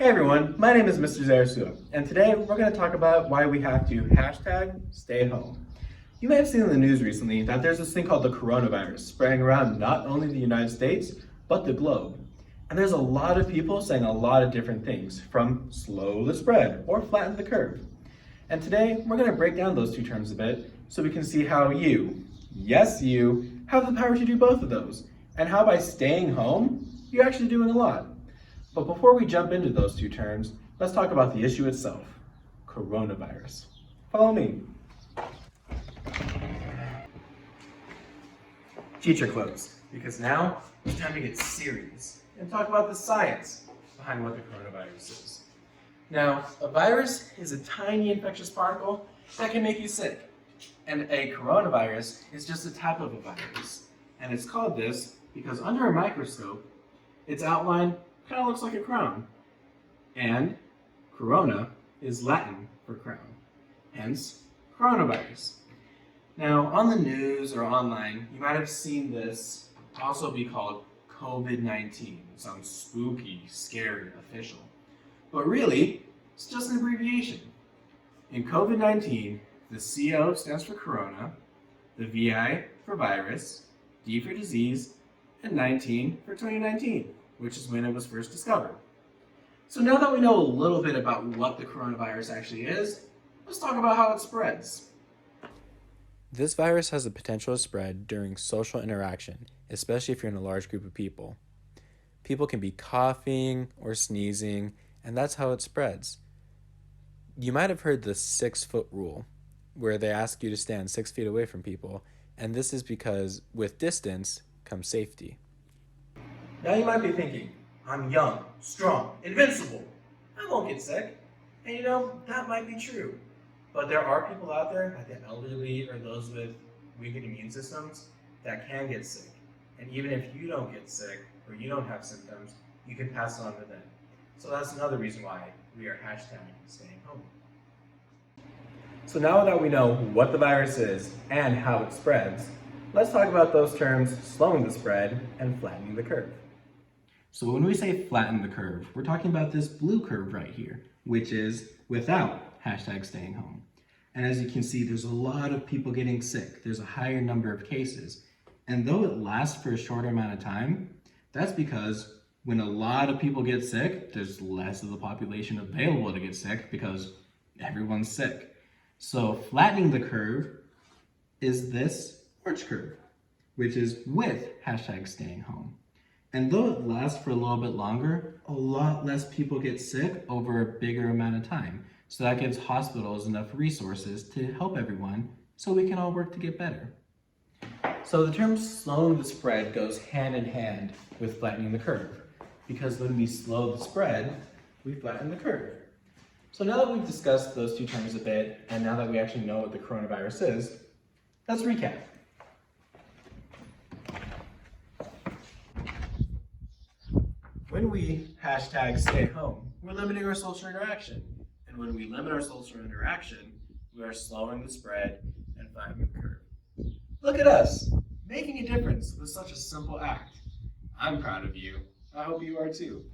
Hey everyone, my name is Mr. Zarasua, and today we're going to talk about why we have to hashtag stay home. You may have seen in the news recently that there's this thing called the coronavirus spreading around not only the United States, but the globe. And there's a lot of people saying a lot of different things, from slow the spread or flatten the curve. And today we're going to break down those two terms a bit so we can see how you, yes you, have the power to do both of those, and how by staying home, you're actually doing a lot. But before we jump into those two terms, let's talk about the issue itself, coronavirus. Follow me. Teacher clothes, because now it's time to get serious and talk about the science behind what the coronavirus is. Now, a virus is a tiny infectious particle that can make you sick. And a coronavirus is just a type of a virus. And it's called this because under a microscope, its outline kind of looks like a crown. And corona is Latin for crown, hence coronavirus. Now, on the news or online, you might have seen this also be called COVID-19. It sounds spooky, scary, official. But really, it's just an abbreviation. In COVID-19, the CO stands for corona, the VI for virus, D for disease, and 19 for 2019. Which is when it was first discovered. So now that we know a little bit about what the coronavirus actually is, let's talk about how it spreads. This virus has the potential to spread during social interaction, especially if you're in a large group of people. People can be coughing or sneezing, and that's how it spreads. You might have heard the 6-foot rule, where they ask you to stand 6 feet away from people, and this is because with distance comes safety. Now you might be thinking, I'm young, strong, invincible. I won't get sick. And that might be true. But there are people out there, like the elderly or those with weakened immune systems, that can get sick. And even if you don't get sick or you don't have symptoms, you can pass it on to them. So that's another reason why we are hashtagging staying home. So now that we know what the virus is and how it spreads, let's talk about those terms slowing the spread and flattening the curve. So when we say flatten the curve, we're talking about this blue curve right here, which is without hashtag staying home. And as you can see, there's a lot of people getting sick. There's a higher number of cases. And though it lasts for a shorter amount of time, that's because when a lot of people get sick, there's less of the population available to get sick because everyone's sick. So flattening the curve is this orange curve, which is with hashtag staying home. And though it lasts for a little bit longer, a lot less people get sick over a bigger amount of time. So that gives hospitals enough resources to help everyone so we can all work to get better. So the term slowing the spread goes hand in hand with flattening the curve, because when we slow the spread, we flatten the curve. So now that we've discussed those two terms a bit, and now that we actually know what the coronavirus is, let's recap. When we hashtag stay home, we're limiting our social interaction. And when we limit our social interaction, we are slowing the spread and flattening the curve. Look at us, making a difference with such a simple act. I'm proud of you. I hope you are too.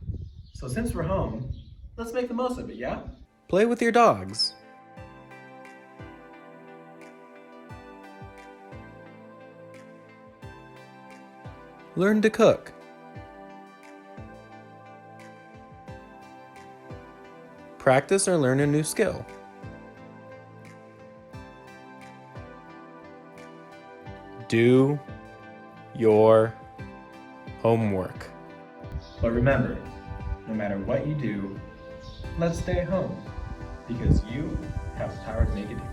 So since we're home, let's make the most of it, yeah? Play with your dogs. Learn to cook. Practice or learn a new skill. Do your homework. But remember, no matter what you do, let's stay home, because you have the power to make a difference.